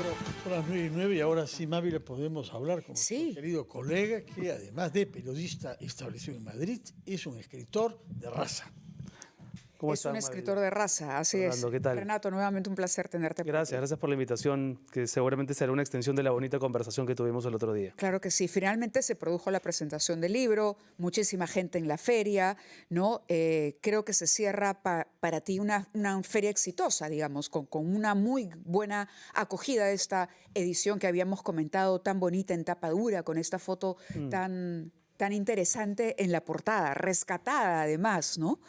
Pero son las 9:09 y ahora sí, Mavi, le podemos hablar con nuestro querido colega que, además de periodista establecido en Madrid, es un escritor de raza. ¿Cómo es estás, un Mavi? escritor de raza, así Fernando, es. ¿qué tal? Renato, nuevamente un placer tenerte por aquí. Gracias por la invitación, que seguramente será una extensión de la bonita conversación que tuvimos el otro día. Claro que sí. Finalmente se produjo la presentación del libro, muchísima gente en la feria, ¿no? Creo que se cierra para ti una feria exitosa, digamos, con una muy buena acogida de esta edición que habíamos comentado, tan bonita en tapa dura, con esta foto tan interesante en la portada, rescatada además, ¿no?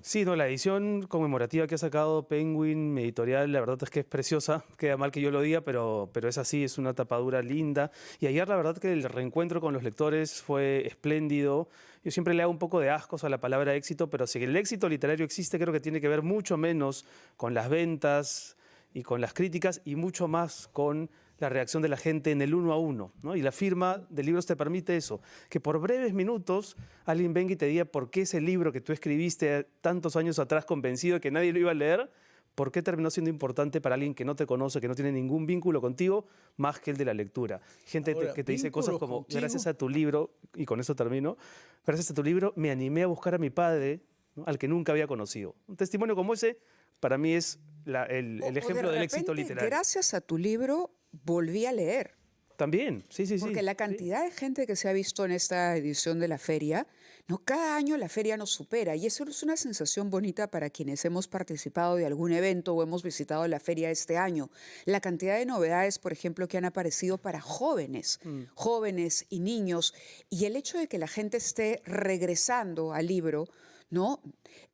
Sí, no, la edición conmemorativa que ha sacado Penguin, mi editorial, la verdad es que es preciosa. Queda mal que yo lo diga, pero es así, es una tapadura linda. Y ayer la verdad que el reencuentro con los lectores fue espléndido. Yo siempre le hago un poco de ascos a la palabra éxito, pero si el éxito literario existe, creo que tiene que ver mucho menos con las ventas y con las críticas y mucho más con la reacción de la gente en el 1 a 1, ¿no? Y la firma de libros te permite eso, que por breves minutos alguien venga y te diga por qué ese libro que tú escribiste tantos años atrás convencido de que nadie lo iba a leer, por qué terminó siendo importante para alguien que no te conoce, que no tiene ningún vínculo contigo, más que el de la lectura. Gente ahora, que te dice cosas como, contigo, gracias a tu libro, y con eso termino, gracias a tu libro me animé a buscar a mi padre, ¿no? Al que nunca había conocido. Un testimonio como ese, para mí es el ejemplo del éxito literario. Gracias a tu libro volví a leer. También, sí. Porque la cantidad de gente que se ha visto en esta edición de la feria, ¿no? Cada año la feria nos supera y eso es una sensación bonita para quienes hemos participado de algún evento o hemos visitado la feria este año. La cantidad de novedades, por ejemplo, que han aparecido para jóvenes, jóvenes y niños, y el hecho de que la gente esté regresando al libro, ¿no?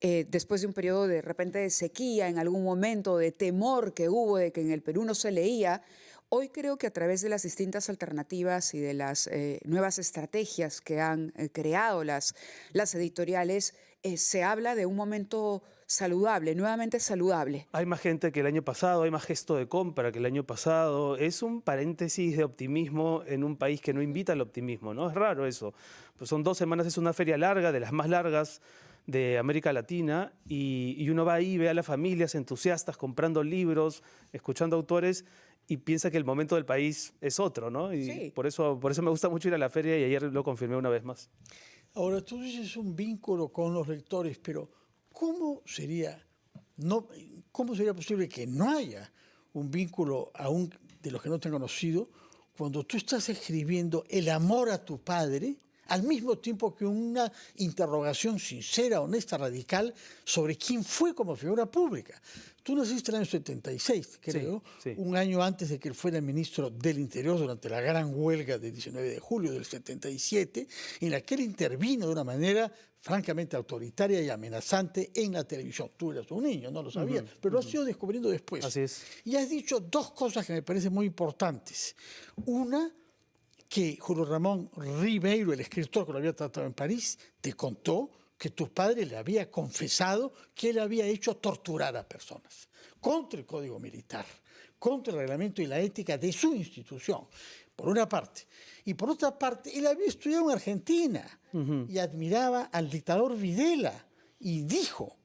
Después de un periodo de repente de sequía, en algún momento de temor que hubo de que en el Perú no se leía, hoy creo que a través de las distintas alternativas y de las nuevas estrategias que han creado las editoriales, se habla de un momento saludable, nuevamente saludable. Hay más gente que el año pasado, hay más gesto de compra que el año pasado. Es un paréntesis de optimismo en un país que no invita al optimismo, ¿no? Es raro eso. Pues son 2 semanas, es una feria larga, de las más largas de América Latina, y uno va ahí, ve a las familias entusiastas comprando libros, escuchando autores, y piensa que el momento del país es otro, ¿no? Y sí, por eso me gusta mucho ir a la feria y ayer lo confirmé una vez más. Ahora, tú dices un vínculo con los lectores, pero ¿cómo sería posible que no haya un vínculo aún de los que no te han conocido cuando tú estás escribiendo el amor a tu padre al mismo tiempo que una interrogación sincera, honesta, radical sobre quién fue como figura pública? Tú naciste en el año 76, creo, sí. Un año antes de que él fuera ministro del Interior durante la gran huelga del 19 de julio del 77, en la que él intervino de una manera francamente autoritaria y amenazante en la televisión. Tú eras un niño, no lo sabías, pero lo has ido descubriendo después. Así es. Y has dicho 2 cosas que me parecen muy importantes. Una, que Julio Ramón Ribeiro, el escritor que lo había tratado en París, te contó que tu padre le había confesado que él había hecho torturar a personas, contra el Código Militar, contra el reglamento y la ética de su institución, por una parte. Y por otra parte, él había estudiado en Argentina y admiraba al dictador Videla y dijo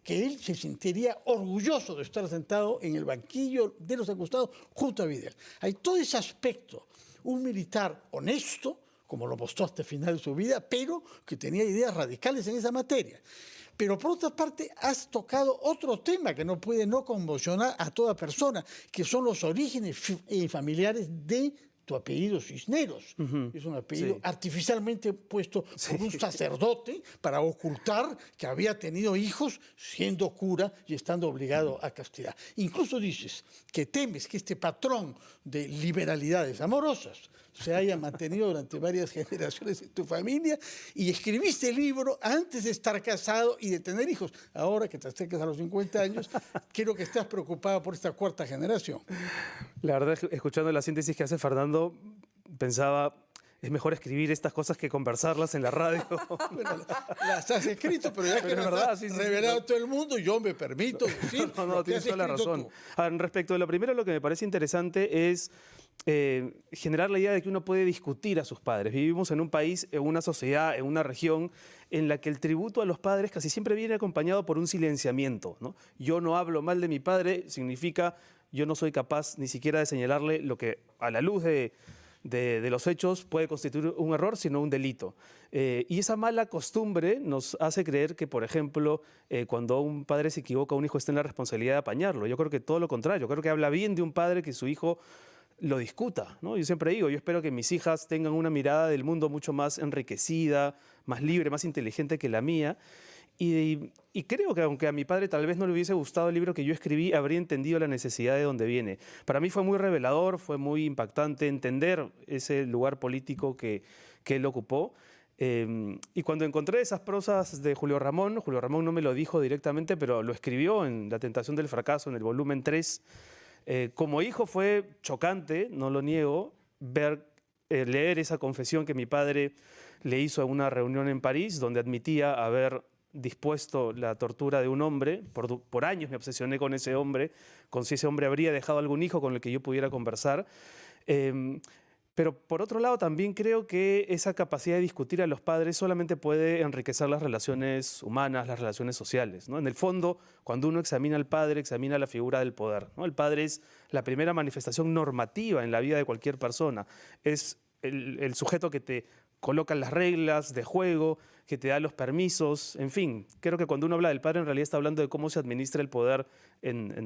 que él se sentiría orgulloso de estar sentado en el banquillo de los acusados junto a Videla. Hay todo ese aspecto. Un militar honesto, como lo mostró hasta el final de su vida, pero que tenía ideas radicales en esa materia. Pero por otra parte, has tocado otro tema que no puede no conmocionar a toda persona, que son los orígenes familiares de tu apellido Cisneros. Es un apellido artificialmente puesto por un sacerdote para ocultar que había tenido hijos siendo cura y estando obligado a castidad. Incluso dices que temes que este patrón de liberalidades amorosas se haya mantenido durante varias generaciones en tu familia, y escribiste el libro antes de estar casado y de tener hijos. Ahora que te acercas a los 50 años, creo que estás preocupado por esta 4ª generación. La verdad, escuchando la síntesis que hace Fernando, pensaba, es mejor escribir estas cosas que conversarlas en la radio. Bueno, las has escrito, pero ya que las has revelado a todo el mundo, yo me permito decir No, tienes toda la razón. Respecto de lo primero, lo que me parece interesante es generar la idea de que uno puede discutir a sus padres. Vivimos en un país, en una sociedad, en una región en la que el tributo a los padres casi siempre viene acompañado por un silenciamiento, ¿no? Yo no hablo mal de mi padre significa yo no soy capaz ni siquiera de señalarle lo que a la luz de los hechos puede constituir un error, sino un delito. Y esa mala costumbre nos hace creer que, por ejemplo, cuando un padre se equivoca, un hijo está en la responsabilidad de apañarlo. Yo creo que todo lo contrario. Creo que habla bien de un padre que su hijo lo discuta, ¿no? Yo siempre digo, yo espero que mis hijas tengan una mirada del mundo mucho más enriquecida, más libre, más inteligente que la mía. Y creo que aunque a mi padre tal vez no le hubiese gustado el libro que yo escribí, habría entendido la necesidad de dónde viene. Para mí fue muy revelador, fue muy impactante entender ese lugar político que él ocupó. Y cuando encontré esas prosas de Julio Ramón no me lo dijo directamente, pero lo escribió en La tentación del fracaso, en el volumen 3. Como hijo fue chocante, no lo niego, leer esa confesión que mi padre le hizo a una reunión en París, donde admitía haber dispuesto la tortura de un hombre. Por años me obsesioné con ese hombre, con si ese hombre habría dejado algún hijo con el que yo pudiera conversar. Pero por otro lado también creo que esa capacidad de discutir a los padres solamente puede enriquecer las relaciones humanas, las relaciones sociales, ¿no? En el fondo, cuando uno examina al padre, examina la figura del poder, ¿no? El padre es la primera manifestación normativa en la vida de cualquier persona. Es el sujeto que te coloca las reglas de juego, que te da los permisos, en fin. Creo que cuando uno habla del padre en realidad está hablando de cómo se administra el poder en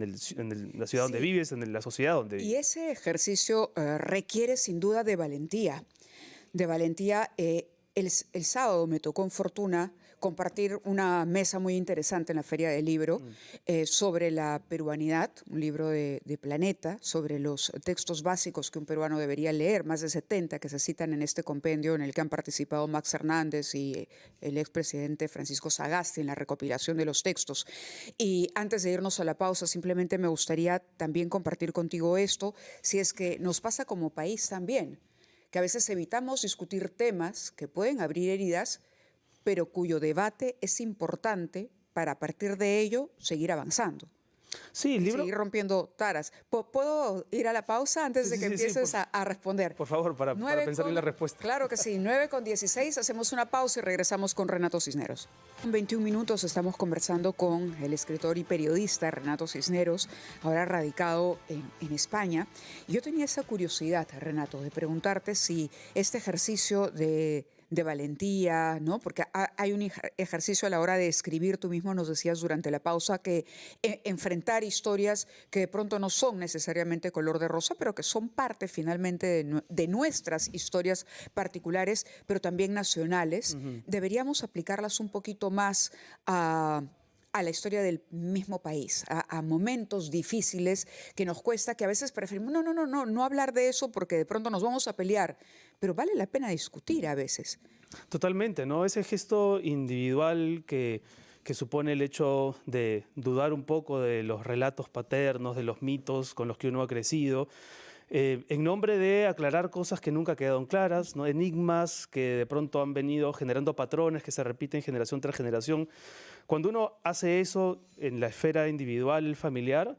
la ciudad donde vives, en la sociedad donde vives. Y ese ejercicio requiere sin duda de valentía. De valentía, el sábado me tocó en Fortuna compartir una mesa muy interesante en la Feria del Libro sobre la peruanidad, un libro de Planeta, sobre los textos básicos que un peruano debería leer, más de 70 que se citan en este compendio en el que han participado Max Hernández y el expresidente Francisco Sagasti en la recopilación de los textos. Y antes de irnos a la pausa, simplemente me gustaría también compartir contigo esto, si es que nos pasa como país también, que a veces evitamos discutir temas que pueden abrir heridas, pero cuyo debate es importante para a partir de ello seguir avanzando. Sí, el libro... Seguir rompiendo taras. ¿Puedo ir a la pausa antes de que empieces a responder? Por favor, para pensar en la respuesta. Claro que sí, 9:16, hacemos una pausa y regresamos con Renato Cisneros. En 21 minutos estamos conversando con el escritor y periodista Renato Cisneros, ahora radicado en España. Y yo tenía esa curiosidad, Renato, de preguntarte si este ejercicio de valentía, ¿no? Porque hay un ejercicio a la hora de escribir, tú mismo nos decías durante la pausa, que enfrentar historias que de pronto no son necesariamente color de rosa, pero que son parte finalmente de nuestras historias particulares, pero también nacionales, deberíamos aplicarlas un poquito más a la historia del mismo país, a momentos difíciles que nos cuesta, que a veces preferimos, no hablar de eso porque de pronto nos vamos a pelear, pero vale la pena discutir a veces. Totalmente, ¿no? Ese gesto individual que supone el hecho de dudar un poco de los relatos paternos, de los mitos con los que uno ha crecido, en nombre de aclarar cosas que nunca quedaron claras, ¿no? Enigmas que de pronto han venido generando patrones que se repiten generación tras generación. Cuando uno hace eso en la esfera individual, familiar,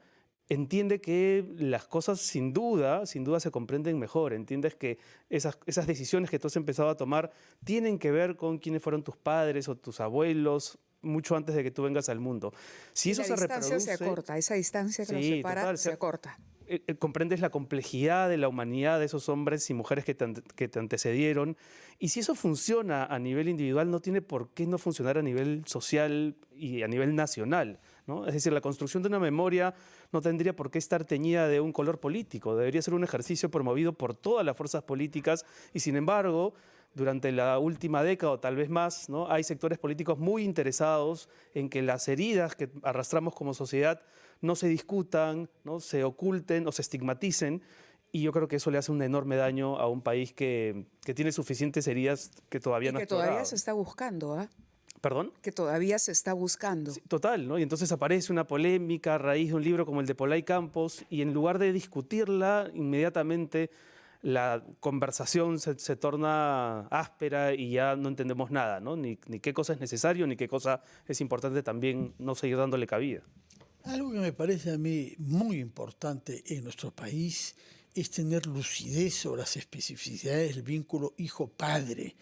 entiende que las cosas sin duda se comprenden mejor. Entiendes que esas decisiones que tú has empezado a tomar tienen que ver con quiénes fueron tus padres o tus abuelos mucho antes de que tú vengas al mundo. Si eso se reproduce... La distancia se acorta, esa distancia que nos separa total, se acorta. Comprendes la complejidad de la humanidad de esos hombres y mujeres que te antecedieron. Y si eso funciona a nivel individual, no tiene por qué no funcionar a nivel social y a nivel nacional, ¿no? Es decir, la construcción de una memoria no tendría por qué estar teñida de un color político. Debería ser un ejercicio promovido por todas las fuerzas políticas y, sin embargo, durante la última década o tal vez más, ¿no? Hay sectores políticos muy interesados en que las heridas que arrastramos como sociedad no se discutan, no se oculten o se estigmaticen, y yo creo que eso le hace un enorme daño a un país que tiene suficientes heridas que todavía no ha explorado. Que todavía se está buscando, ¿ah? ¿Perdón? Que todavía se está buscando. Sí, total, ¿no? Y entonces aparece una polémica a raíz de un libro como el de Pola y Campos, y en lugar de discutirla, inmediatamente la conversación se torna áspera y ya no entendemos nada, ¿no? Ni qué cosa es necesario, ni qué cosa es importante también no seguir dándole cabida. Algo que me parece a mí muy importante en nuestro país es tener lucidez sobre las especificidades del vínculo hijo-padre.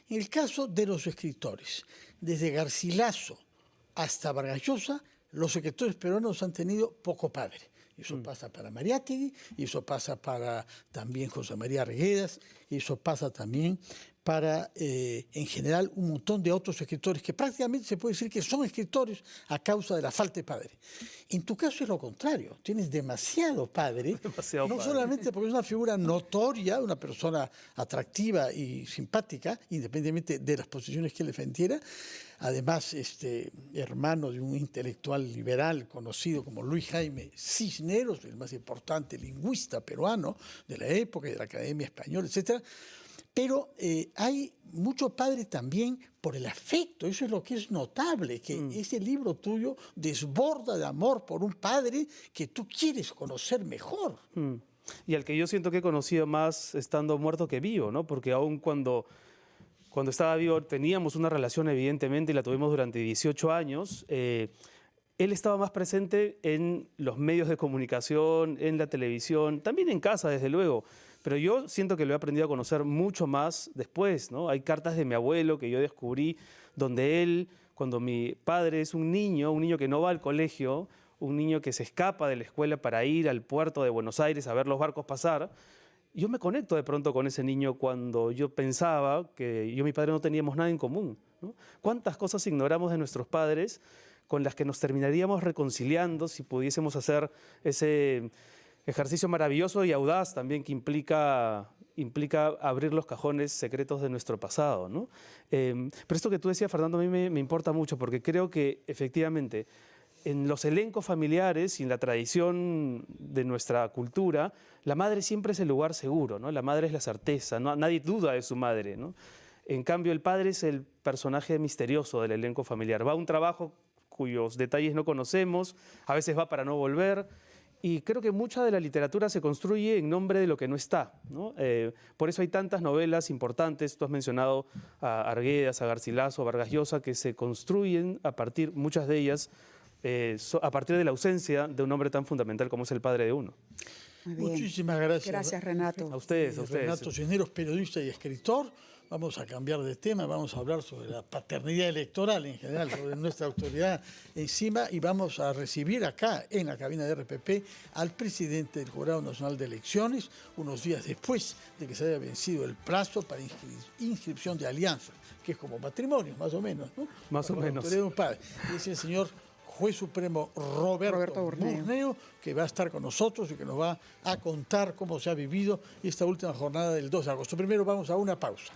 En el caso de los escritores, desde Garcilaso hasta Vargas Llosa, los escritores peruanos han tenido poco padre. Eso pasa para Mariátegui, y eso pasa para también José María Arguedas, y eso pasa también para, en general, un montón de otros escritores que prácticamente se puede decir que son escritores a causa de la falta de padre. En tu caso es lo contrario, tienes demasiado padre, Demasiado no padre. solamente porque es una figura notoria, una persona atractiva y simpática, independientemente de las posiciones que él defendiera, además hermano de un intelectual liberal conocido como Luis Jaime Cisneros, el más importante lingüista peruano de la época y de la Academia Española, etcétera. Pero hay mucho padre también por el afecto, eso es lo que es notable, que ese libro tuyo desborda de amor por un padre que tú quieres conocer mejor. Y al que yo siento que he conocido más estando muerto que vivo, ¿no? Porque aún cuando estaba vivo teníamos una relación evidentemente y la tuvimos durante 18 años, él estaba más presente en los medios de comunicación, en la televisión, también en casa desde luego. Pero yo siento que lo he aprendido a conocer mucho más después, ¿no? Hay cartas de mi abuelo que yo descubrí donde él, cuando mi padre es un niño que no va al colegio, un niño que se escapa de la escuela para ir al puerto de Buenos Aires a ver los barcos pasar, yo me conecto de pronto con ese niño cuando yo pensaba que yo y mi padre no teníamos nada en común, ¿no? ¿Cuántas cosas ignoramos de nuestros padres con las que nos terminaríamos reconciliando si pudiésemos hacer ese ejercicio maravilloso y audaz también que implica abrir los cajones secretos de nuestro pasado, ¿no? Pero esto que tú decías, Fernando, a mí me importa mucho porque creo que efectivamente en los elencos familiares y en la tradición de nuestra cultura, la madre siempre es el lugar seguro, ¿no? La madre es la certeza, ¿no? Nadie duda de su madre, ¿no? En cambio, el padre es el personaje misterioso del elenco familiar. Va a un trabajo cuyos detalles no conocemos, a veces va para no volver. Y creo que mucha de la literatura se construye en nombre de lo que no está, ¿no? Por eso hay tantas novelas importantes, tú has mencionado a Arguedas, a Garcilaso, a Vargas Llosa, que se construyen a partir, muchas de ellas, a partir de la ausencia de un hombre tan fundamental como es el padre de uno. Muy bien. Muchísimas gracias. Gracias, Renato. A ustedes, a ustedes. Renato Cisneros, periodista y escritor. Vamos a cambiar de tema, vamos a hablar sobre la paternidad electoral en general, sobre nuestra autoridad encima, y vamos a recibir acá, en la cabina de RPP, al presidente del Jurado Nacional de Elecciones, unos días después de que se haya vencido el plazo para inscripción de alianza, que es como matrimonio, más o menos, ¿no? Más o Con la menos. autoridad de un padre. Y es el señor Juez Supremo Roberto Burneo, que va a estar con nosotros y que nos va a contar cómo se ha vivido esta última jornada del 2 de agosto. Primero vamos a una pausa.